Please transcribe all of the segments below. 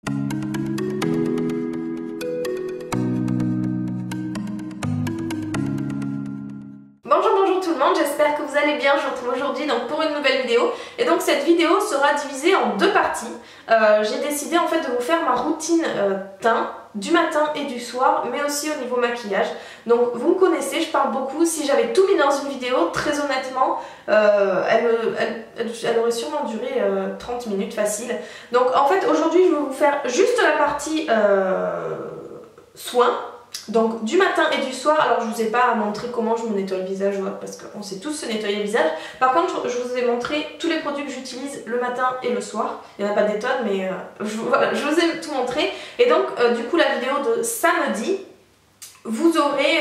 Bonjour tout le monde, j'espère que vous allez bien. Je vous retrouve aujourd'hui pour une nouvelle vidéo. Et donc cette vidéo sera divisée en deux parties. J'ai décidé en fait de vous faire ma routine teint du matin et du soir, mais aussi au niveau maquillage. Donc vous me connaissez, je parle beaucoup. Si j'avais tout mis dans une vidéo, très honnêtement, elle aurait sûrement duré 30 minutes facile. Donc en fait aujourd'hui je vais vous faire juste la partie soins. Donc du matin et du soir. Alors je vous ai pas montré comment je me nettoie le visage parce qu'on sait tous se nettoyer le visage. Par contre je vous ai montré tous les produits que j'utilise le matin et le soir. Il n'y en a pas des tonnes mais voilà, je vous ai tout montré. Et donc du coup la vidéo de samedi, vous aurez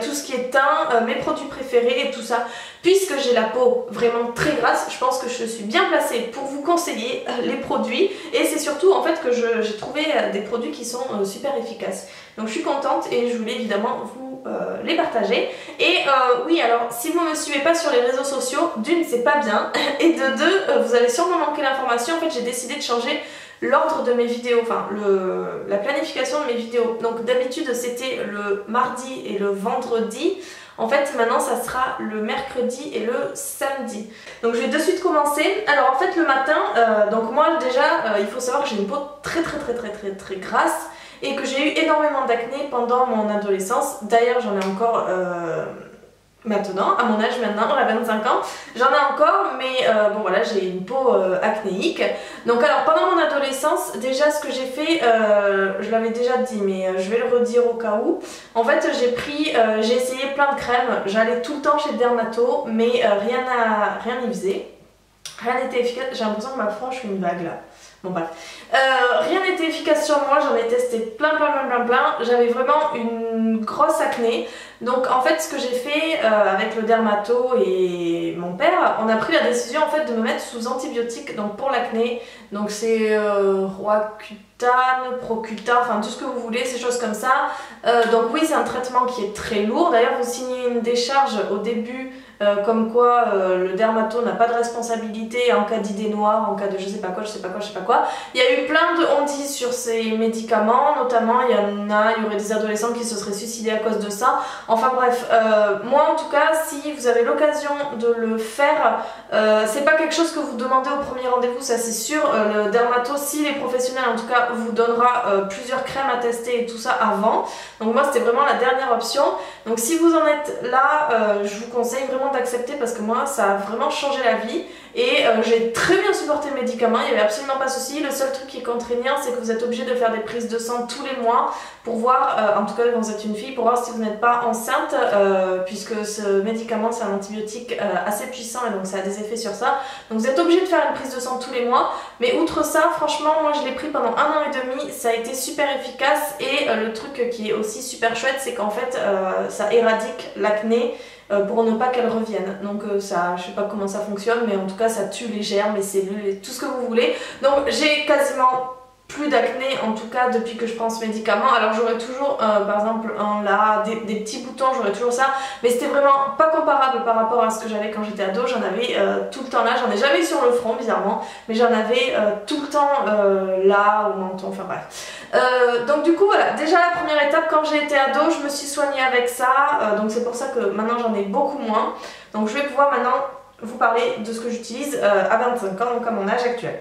tout ce qui est teint, mes produits préférés et tout ça. Puisque j'ai la peau vraiment très grasse, je pense que je suis bien placée pour vous conseiller les produits. Et c'est surtout en fait que j'ai trouvé des produits qui sont super efficaces. Donc je suis contente et je voulais évidemment vous les partager. Et oui, alors si vous ne me suivez pas sur les réseaux sociaux, d'une c'est pas bien, et de deux vous allez sûrement manquer l'information. En fait j'ai décidé de changer l'ordre de mes vidéos, enfin la planification de mes vidéos. Donc d'habitude c'était le mardi et le vendredi. En fait maintenant ça sera le mercredi et le samedi. Donc je vais de suite commencer. Alors en fait le matin, donc moi déjà il faut savoir que j'ai une peau très grasse et que j'ai eu énormément d'acné pendant mon adolescence. D'ailleurs j'en ai encore maintenant, à mon âge maintenant, à 25 ans, j'en ai encore, mais bon voilà, j'ai une peau acnéique. Donc alors pendant mon adolescence, déjà ce que j'ai fait, je l'avais déjà dit mais je vais le redire au cas où. En fait j'ai essayé plein de crèmes, j'allais tout le temps chez le dermato, mais rien n'y faisait. Rien n'était efficace, j'ai l'impression que ma frange fait une vague là. Bon bref, rien n'était efficace sur moi, j'en ai testé plein, j'avais vraiment une grosse acné. Donc en fait ce que j'ai fait avec le dermato et mon père, on a pris la décision en fait de me mettre sous antibiotiques donc pour l'acné. Donc c'est Roaccutane, Procuta, enfin tout ce que vous voulez, ces choses comme ça. Donc oui c'est un traitement qui est très lourd, d'ailleurs vous signez une décharge au début comme quoi le dermato n'a pas de responsabilité en cas d'idée noire, en cas de je sais pas quoi. Il y a eu plein de on-dit sur ces médicaments, notamment il y aurait des adolescents qui se seraient suicidés à cause de ça. Enfin bref, moi en tout cas si vous avez l'occasion de le faire, c'est pas quelque chose que vous demandez au premier rendez-vous, ça c'est sûr. Le dermato, s'il est professionnel en tout cas, vous donnera plusieurs crèmes à tester et tout ça avant. Donc moi c'était vraiment la dernière option. Donc si vous en êtes là, je vous conseille vraiment d'accepter parce que moi ça a vraiment changé la vie et j'ai très bien supporté le médicament, il n'y avait absolument pas de souci. Le seul truc qui est contraignant c'est que vous êtes obligé de faire des prises de sang tous les mois pour voir, en tout cas quand vous êtes une fille, pour voir si vous n'êtes pas enceinte puisque ce médicament c'est un antibiotique assez puissant et donc ça a des effets sur ça. Donc vous êtes obligé de faire une prise de sang tous les mois, mais outre ça franchement moi je l'ai pris pendant 1 an et demi, ça a été super efficace et le truc qui est aussi super chouette c'est qu'en fait ça éradique l'acné pour ne pas qu'elle revienne. Donc ça, je sais pas comment ça fonctionne, mais en tout cas ça tue les germes, les cellules et tout ce que vous voulez. Donc j'ai quasiment plus d'acné en tout cas depuis que je prends ce médicament. Alors j'aurais toujours par exemple là, des petits boutons, j'aurais toujours ça, mais c'était vraiment pas comparable par rapport à ce que j'avais quand j'étais ado. J'en avais tout le temps là, j'en ai jamais eu sur le front bizarrement, mais j'en avais tout le temps là, au menton, enfin bref. Donc du coup voilà, déjà la première étape quand j'ai été ado, je me suis soignée avec ça, donc c'est pour ça que maintenant j'en ai beaucoup moins. Donc je vais pouvoir maintenant vous parler de ce que j'utilise à 25 ans, donc à mon âge actuel.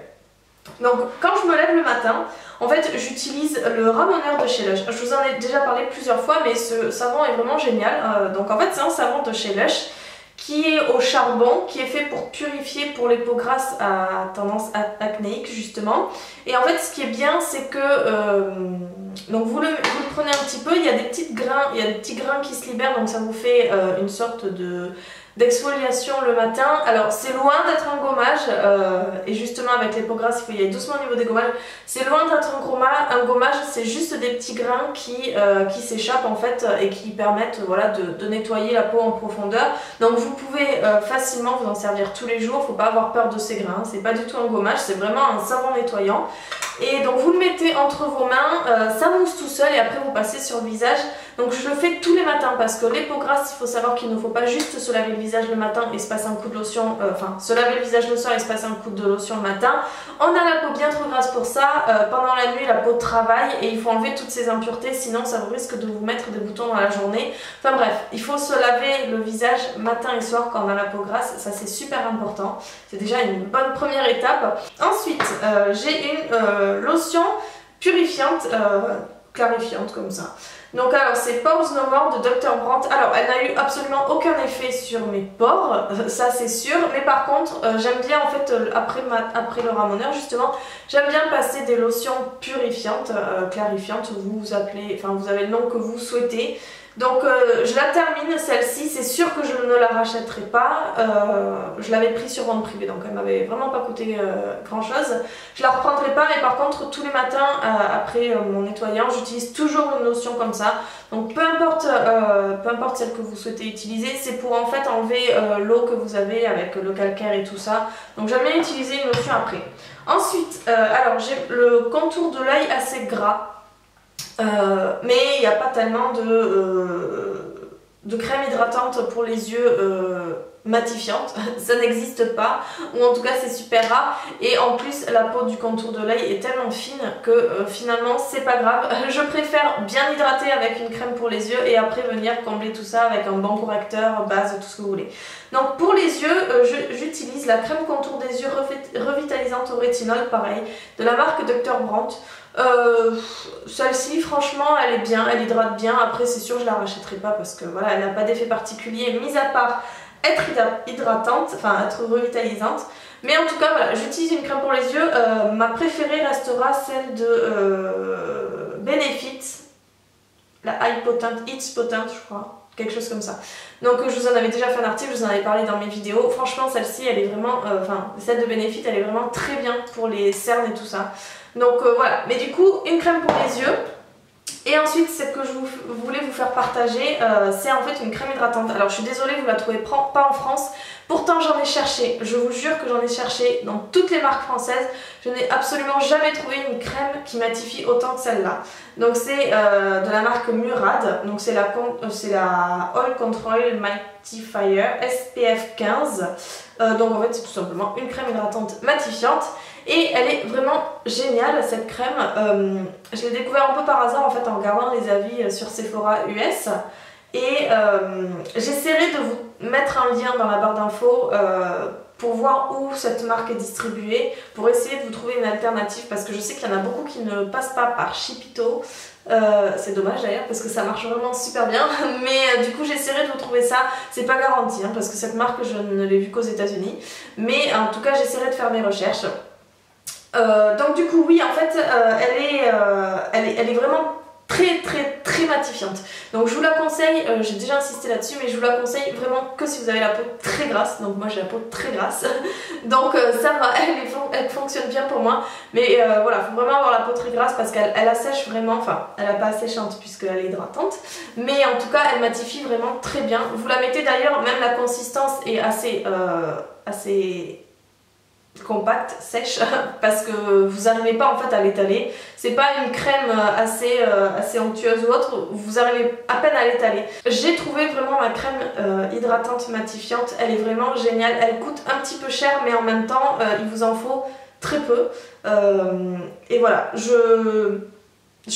Donc quand je me lève le matin, en fait j'utilise le ramoneur de chez Lush. Je vous en ai déjà parlé plusieurs fois mais ce savon est vraiment génial. Donc en fait c'est un savon de chez Lush qui est au charbon, qui est fait pour purifier pour les peaux grasses à tendance acnéique justement. Et en fait ce qui est bien c'est que donc vous le prenez un petit peu, il y a des petits grains qui se libèrent, donc ça vous fait une sorte d'exfoliation le matin. Alors c'est loin d'être un gommage et justement avec les peaux grasses il faut y aller doucement au niveau des gommages. C'est loin d'être un gommage, c'est juste des petits grains qui s'échappent en fait et qui permettent voilà, de nettoyer la peau en profondeur. Donc vous pouvez facilement vous en servir tous les jours, faut pas avoir peur de ces grains, c'est pas du tout un gommage, c'est vraiment un savon nettoyant. Et donc vous le mettez entre vos mains, ça mousse tout seul et après vous passez sur le visage. Donc je le fais tous les matins parce que les peaux grasses, il faut savoir qu'il ne faut pas juste se laver le visage le matin et se passer un coup de lotion, se laver le visage le soir et se passer un coup de lotion le matin. On a la peau bien trop grasse pour ça, pendant la nuit la peau travaille et il faut enlever toutes ces impuretés, sinon ça vous risque de vous mettre des boutons dans la journée. Enfin bref, il faut se laver le visage matin et soir quand on a la peau grasse, ça c'est super important, c'est déjà une bonne première étape. Ensuite, j'ai une lotion purifiante, clarifiante comme ça. Donc alors c'est Pores No More de Dr. Brandt. Alors elle n'a eu absolument aucun effet sur mes pores, ça c'est sûr, mais par contre j'aime bien en fait après le ramoneur justement, j'aime bien passer des lotions purifiantes, clarifiantes, vous appelez, enfin vous avez le nom que vous souhaitez. Donc je la termine celle-ci, c'est sûr que je ne la rachèterai pas, je l'avais pris sur vente privée donc elle m'avait vraiment pas coûté grand chose. Je la reprendrai pas mais par contre tous les matins après mon nettoyant j'utilise toujours une lotion comme ça. Donc peu importe celle que vous souhaitez utiliser, c'est pour en fait enlever l'eau que vous avez avec le calcaire et tout ça. Donc j'aime bien utiliser une lotion après. Ensuite, alors j'ai le contour de l'œil assez gras. Mais il n'y a pas tellement de crème hydratante pour les yeux matifiante, ça n'existe pas, ou en tout cas c'est super rare, et en plus la peau du contour de l'œil est tellement fine que finalement c'est pas grave, je préfère bien hydrater avec une crème pour les yeux et après venir combler tout ça avec un bon correcteur, base, tout ce que vous voulez. Donc pour les yeux, j'utilise la crème contour des yeux revitalisante au rétinol, pareil, de la marque Dr. Brandt. Celle-ci franchement elle est bien, elle hydrate bien, après c'est sûr je la rachèterai pas parce que voilà elle n'a pas d'effet particulier mis à part être hydratante, enfin être revitalisante, mais en tout cas voilà j'utilise une crème pour les yeux, ma préférée restera celle de Benefit, la Eye Potent, It's Potent je crois, quelque chose comme ça. Donc je vous en avais déjà fait un article, je vous en avais parlé dans mes vidéos, franchement celle-ci elle est vraiment, celle de Benefit elle est vraiment très bien pour les cernes et tout ça. Donc voilà, mais du coup une crème pour les yeux. Et ensuite celle que je voulais vous faire partager, c'est en fait une crème hydratante. Alors je suis désolée, vous la trouvez pas en France, pourtant j'en ai cherché, je vous jure que j'en ai cherché dans toutes les marques françaises. Je n'ai absolument jamais trouvé une crème qui matifie autant que celle-là. Donc c'est de la marque Murad, donc c'est la Oil Control Mattifier SPF 15. Donc en fait c'est tout simplement une crème hydratante matifiante. Et elle est vraiment géniale cette crème, je l'ai découvert un peu par hasard en fait en regardant les avis sur Sephora US. Et j'essaierai de vous mettre un lien dans la barre d'infos pour voir où cette marque est distribuée, pour essayer de vous trouver une alternative parce que je sais qu'il y en a beaucoup qui ne passent pas par Shipito. C'est dommage d'ailleurs parce que ça marche vraiment super bien, mais du coup j'essaierai de vous trouver ça, c'est pas garanti hein, parce que cette marque je ne l'ai vue qu'aux États-Unis, mais en tout cas j'essaierai de faire mes recherches. Donc du coup oui en fait elle est vraiment très matifiante, donc je vous la conseille, j'ai déjà insisté là-dessus mais je vous la conseille vraiment que si vous avez la peau très grasse, donc moi j'ai la peau très grasse donc ça va, elle fonctionne bien pour moi, mais voilà, faut vraiment avoir la peau très grasse parce qu'elle assèche vraiment, enfin elle n'est pas asséchante puisqu'elle est hydratante, mais en tout cas elle matifie vraiment très bien. Vous la mettez d'ailleurs, même la consistance est assez compacte, sèche, parce que vous n'arrivez pas en fait à l'étaler. C'est pas une crème assez onctueuse ou autre, vous arrivez à peine à l'étaler. J'ai trouvé vraiment ma crème hydratante matifiante, elle est vraiment géniale, elle coûte un petit peu cher mais en même temps il vous en faut très peu. Et voilà, je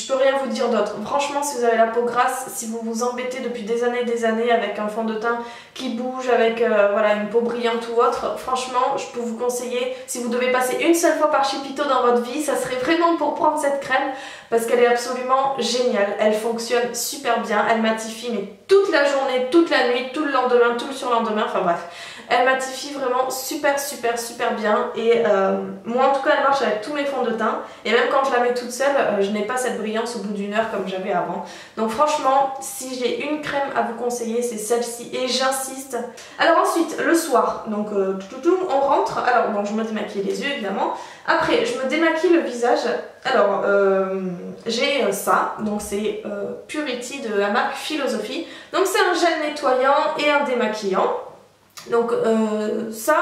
peux rien vous dire d'autre. Franchement, si vous avez la peau grasse, si vous vous embêtez depuis des années avec un fond de teint qui bouge, avec voilà, une peau brillante ou autre, franchement, je peux vous conseiller, si vous devez passer une seule fois par Shipito dans votre vie, ça serait vraiment pour prendre cette crème parce qu'elle est absolument géniale. Elle fonctionne super bien, elle matifie mais toute la journée, toute la nuit, tout le lendemain, tout le surlendemain, enfin bref. Elle matifie vraiment super bien et moi en tout cas elle marche avec tous mes fonds de teint et même quand je la mets toute seule je n'ai pas cette brillance au bout d'une heure comme j'avais avant. Donc franchement si j'ai une crème à vous conseiller c'est celle-ci et j'insiste. Alors ensuite le soir, donc on rentre, alors bon je me démaquille les yeux évidemment, après je me démaquille le visage. Alors j'ai ça, donc c'est Purity de la marque Philosophy, donc c'est un gel nettoyant et un démaquillant. Donc ça,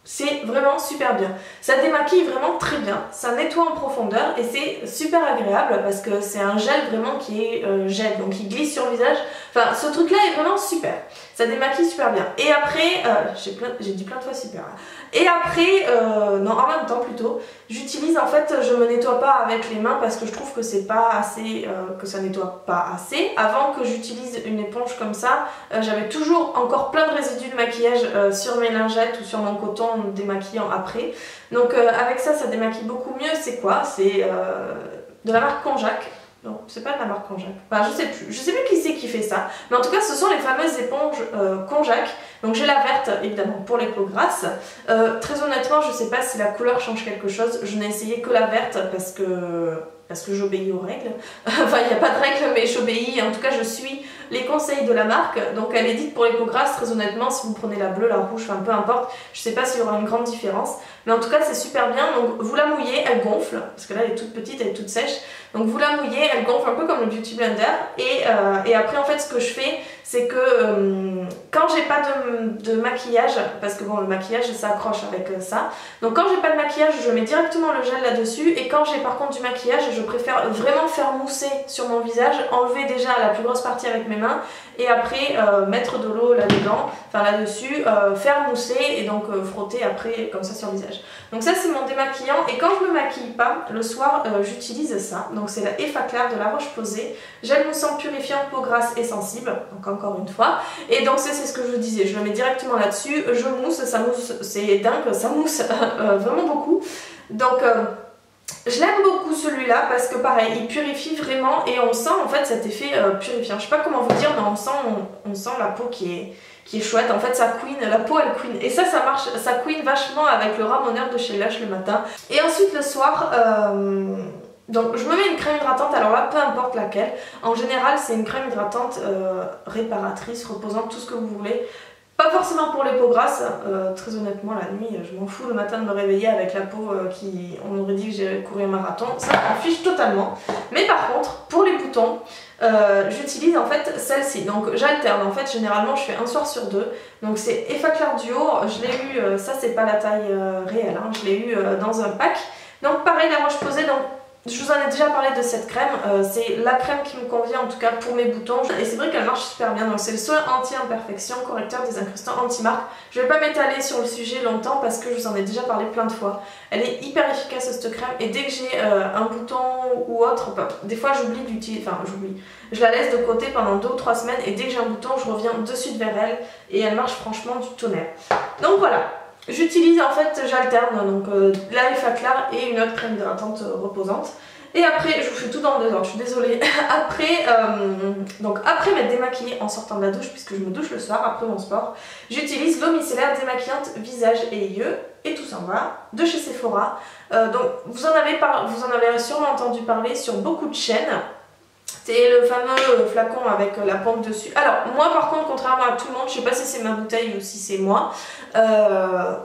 C'est vraiment super bien. Ça démaquille vraiment très bien, ça nettoie en profondeur et c'est super agréable parce que c'est un gel vraiment qui est gel, donc il glisse sur le visage. Enfin, ce truc là est vraiment super. Ça démaquille super bien. Et après, j'ai dit plein de fois super. Et après, non, en même temps plutôt, j'utilise en fait, je me nettoie pas avec les mains parce que je trouve que c'est pas assez, que ça nettoie pas assez. Avant que j'utilise une éponge comme ça, j'avais toujours encore plein de résidus de maquillage sur mes lingettes ou sur mon coton démaquillant après. Donc avec ça, ça démaquille beaucoup mieux. C'est quoi? C'est de la marque Konjac. Non, c'est pas de la marque Konjac. Enfin, je sais plus qui c'est qui fait ça. Mais en tout cas, ce sont les fameuses éponges Konjac. Donc j'ai la verte, évidemment, pour les peaux grasses. Très honnêtement, je sais pas si la couleur change quelque chose. Je n'ai essayé que la verte parce que j'obéis aux règles. Enfin, il n'y a pas de règles, mais j'obéis. En tout cas, je suis les conseils de la marque. Donc elle est dite pour les peaux grasses. Très honnêtement, si vous prenez la bleue, la rouge, enfin peu importe, je sais pas s'il y aura une grande différence. Mais en tout cas, c'est super bien. Donc vous la mouillez, elle gonfle. Parce que là, elle est toute petite, elle est toute sèche. Donc vous la mouillez, elle gonfle un peu comme le Beauty Blender. Et après, en fait, ce que je fais, c'est que quand j'ai pas de maquillage, parce que bon, le maquillage ça accroche avec ça, donc quand j'ai pas de maquillage, je mets directement le gel là-dessus, et quand j'ai par contre du maquillage, je préfère vraiment faire mousser sur mon visage, enlever déjà la plus grosse partie avec mes mains, et après mettre de l'eau là-dedans, enfin là-dessus, faire mousser, et donc frotter après comme ça sur le visage. Donc ça c'est mon démaquillant, et quand je me maquille pas, le soir j'utilise ça, donc c'est la Effaclar de La Roche-Posay, gel moussant purifiant peau grasse et sensible, donc encore une fois, et donc c'est ce que je disais, je le mets directement là-dessus, je mousse, ça mousse, c'est dingue, ça mousse vraiment beaucoup, donc je l'aime beaucoup celui-là parce que pareil, il purifie vraiment et on sent en fait cet effet purifiant, je sais pas comment vous dire, mais on sent la peau qui est chouette, en fait ça queen, la peau elle queen, et ça marche, ça queen vachement avec le ramoneur de chez Lush le matin, et ensuite le soir, donc je me mets une crème hydratante, alors là peu importe laquelle, en général c'est une crème hydratante réparatrice, reposante, tout ce que vous voulez, pas forcément pour les peaux grasses, très honnêtement la nuit je m'en fous le matin de me réveiller avec la peau qui, on aurait dit que j'ai couru un marathon, ça m'en fiche totalement, mais par contre pour les boutons, j'utilise en fait celle-ci, donc j'alterne en fait, généralement je fais un soir sur deux, donc c'est Effaclar Duo, je l'ai eu, ça c'est pas la taille réelle, hein, je l'ai eu dans un pack, donc pareil La Roche-Posay, donc je vous en ai déjà parlé de cette crème, c'est la crème qui me convient en tout cas pour mes boutons, et c'est vrai qu'elle marche super bien, donc c'est le soin anti-imperfection, correcteur des incrustants anti-marque. Je vais pas m'étaler sur le sujet longtemps parce que je vous en ai déjà parlé plein de fois. Elle est hyper efficace cette crème, et dès que j'ai un bouton ou autre, des fois j'oublie d'utiliser, enfin j'oublie, je la laisse de côté pendant 2 ou 3 semaines, et dès que j'ai un bouton je reviens de suite vers elle, et elle marche franchement du tonnerre. Donc voilà. J'utilise en fait, j'alterne donc la Effaclar et une autre crème hydratante reposante. Et après, je vous fais tout dans le désordre, je suis désolée. Après, donc après m'être démaquillée en sortant de la douche, puisque je me douche le soir après mon sport, j'utilise l'eau micellaire démaquillante visage et yeux, et tout s'en va, de chez Sephora. Donc vous en avez sûrement entendu parler sur beaucoup de chaînes. C'est le fameux flacon avec la pompe dessus. Alors moi par contre, contrairement à tout le monde, je sais pas si c'est ma bouteille ou si c'est moi,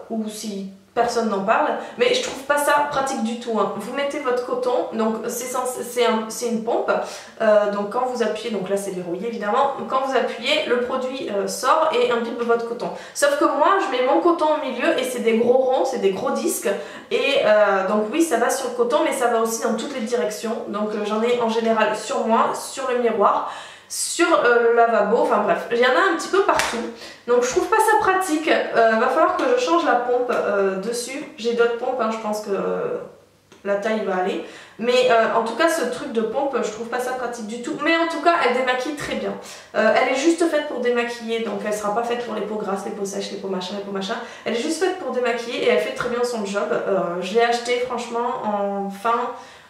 ou si personne n'en parle, mais je trouve pas ça pratique du tout, hein. Vous mettez votre coton, donc c'est une pompe, donc quand vous appuyez, donc là c'est verrouillé évidemment, quand vous appuyez, le produit sort et imbibe votre coton. Sauf que moi je mets mon coton au milieu et c'est des gros ronds, c'est des gros disques, et donc oui ça va sur le coton, mais ça va aussi dans toutes les directions, donc j'en ai en général sur moi, sur le miroir, sur le lavabo, enfin bref, il y en a un petit peu partout, donc je trouve pas ça pratique. Va falloir que je change la pompe dessus, j'ai d'autres pompes, hein, je pense que la taille va aller, mais en tout cas ce truc de pompe je trouve pas ça pratique du tout, mais en tout cas elle démaquille très bien. Elle est juste faite pour démaquiller, donc elle sera pas faite pour les peaux grasses, les peaux sèches, les peaux machin, elle est juste faite pour démaquiller et elle fait très bien son job. Je l'ai acheté franchement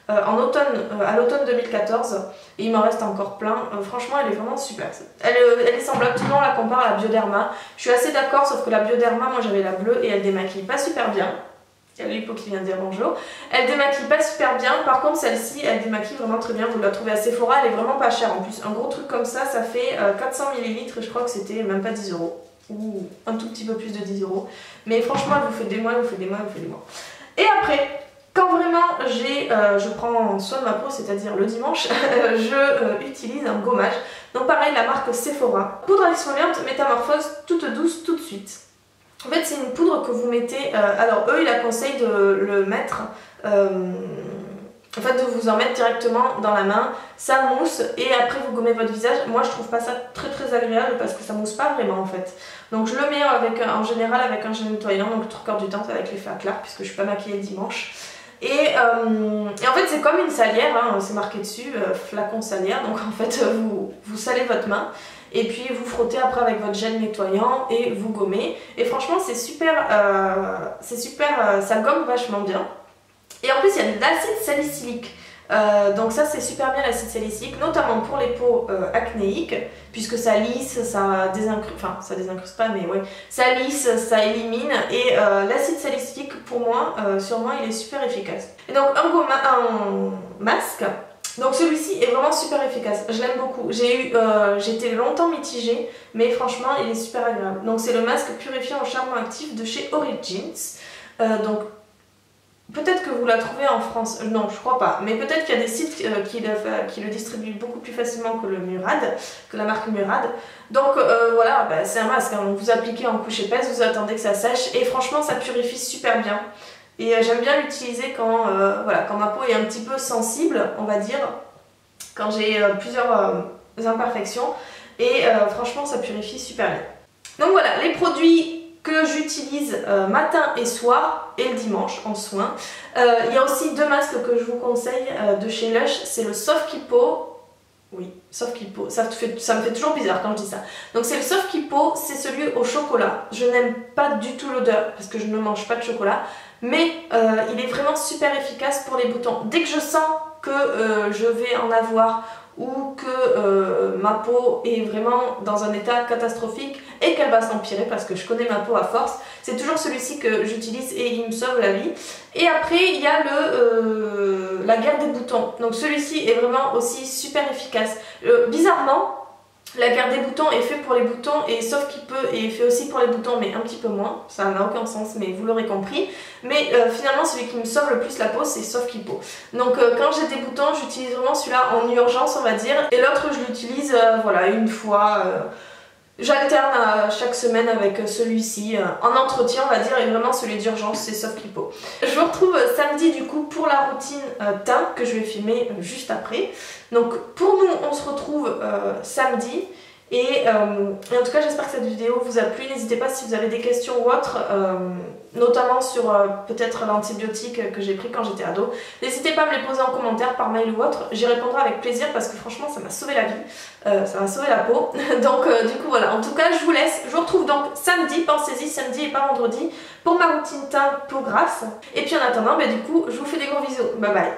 à l'automne 2014, et il m'en reste encore plein. Franchement elle est vraiment super, elle est semblable, tout le monde la compare à la Bioderma, je suis assez d'accord, sauf que la Bioderma, moi j'avais la bleue et elle démaquille pas super bien. Il y a l'hypo qui vient de dire bonjour. Elle démaquille pas super bien, par contre celle-ci elle démaquille vraiment très bien, vous la trouvez à Sephora, elle est vraiment pas chère en plus. Un gros truc comme ça fait 400 ml, je crois que c'était même pas 10 €, ou un tout petit peu plus de 10 €. Mais franchement elle vous fait des mois, elle vous fait des mois, elle vous fait des mois. Et après, quand vraiment je prends soin de ma peau, c'est-à-dire le dimanche, je utilise un gommage. Donc pareil, la marque Sephora. Poudre exfoliante métamorphose toute douce tout de suite. En fait, c'est une poudre que vous mettez... alors, eux, ils la conseillent de le mettre... en fait, de vous en mettre directement dans la main. Ça mousse et après, vous gommez votre visage. Moi, je trouve pas ça très agréable parce que ça mousse pas vraiment, en fait. Donc, je le mets en général avec un gel nettoyant. Donc, le trois quarts du temps, avec l'effet à clair puisque je suis pas maquillée le dimanche. Et en fait, c'est comme une salière. Hein, c'est marqué dessus, flacon salière. Donc, en fait, vous salez votre main. Et puis vous frottez après avec votre gel nettoyant et vous gommez. Et franchement c'est super, ça gomme vachement bien. Et en plus il y a de l'acide salicylique. Donc ça c'est super bien l'acide salicylique, notamment pour les peaux acnéiques, puisque ça lisse, ça désincruste, enfin ça désincruste pas mais ouais, ça lisse, ça élimine. Et l'acide salicylique pour moi, sur moi il est super efficace. Et donc un masque. Donc celui-ci est vraiment super efficace, je l'aime beaucoup. J'étais longtemps mitigée, mais franchement il est super agréable. Donc c'est le masque purifiant en charbon actif de chez Origins. Donc peut-être que vous la trouvez en France, non je crois pas, mais peut-être qu'il y a des sites qui le distribuent beaucoup plus facilement que le Murad, que la marque Murad. Donc voilà, bah, c'est un masque, hein. Vous appliquez en couche épaisse, vous attendez que ça sèche et franchement ça purifie super bien. Et j'aime bien l'utiliser quand, voilà, quand ma peau est un petit peu sensible, on va dire, quand j'ai plusieurs imperfections. Et franchement, ça purifie super bien. Donc voilà, les produits que j'utilise matin et soir, et le dimanche en soins. Il y a aussi deux masques que je vous conseille de chez Lush, c'est le Soft Keep-O. Oui, Soft Keep-O, ça me fait toujours bizarre quand je dis ça. Donc c'est le Soft Keep-O, c'est celui au chocolat. Je n'aime pas du tout l'odeur parce que je ne mange pas de chocolat. Mais il est vraiment super efficace pour les boutons. Dès que je sens que je vais en avoir ou que ma peau est vraiment dans un état catastrophique et qu'elle va s'empirer parce que je connais ma peau à force, c'est toujours celui-ci que j'utilise et il me sauve la vie. Et après il y a la guerre des boutons. Donc celui-ci est vraiment aussi super efficace. Bizarrement, la guerre des boutons est fait pour les boutons et Soft Keep-O est fait aussi pour les boutons mais un petit peu moins, ça n'a aucun sens mais vous l'aurez compris. Mais finalement celui qui me sauve le plus la peau c'est Soft Keep-O. Donc quand j'ai des boutons j'utilise vraiment celui-là en urgence on va dire et l'autre je l'utilise voilà une fois. J'alterne chaque semaine avec celui-ci en entretien on va dire et vraiment celui d'urgence c'est Soft Keep-O. Je vous retrouve samedi du coup pour la routine teint que je vais filmer juste après. Donc pour nous on se retrouve samedi et en tout cas j'espère que cette vidéo vous a plu. N'hésitez pas si vous avez des questions ou autres, notamment sur peut-être l'antibiotique que j'ai pris quand j'étais ado. N'hésitez pas à me les poser en commentaire par mail ou autre, j'y répondrai avec plaisir parce que franchement ça m'a sauvé la vie, ça m'a sauvé la peau. Donc du coup voilà, en tout cas je vous laisse, je vous retrouve donc samedi, pensez-y samedi et pas vendredi pour ma routine teint peau grasse. Et puis en attendant, bah, du coup je vous fais des gros bisous, bye bye.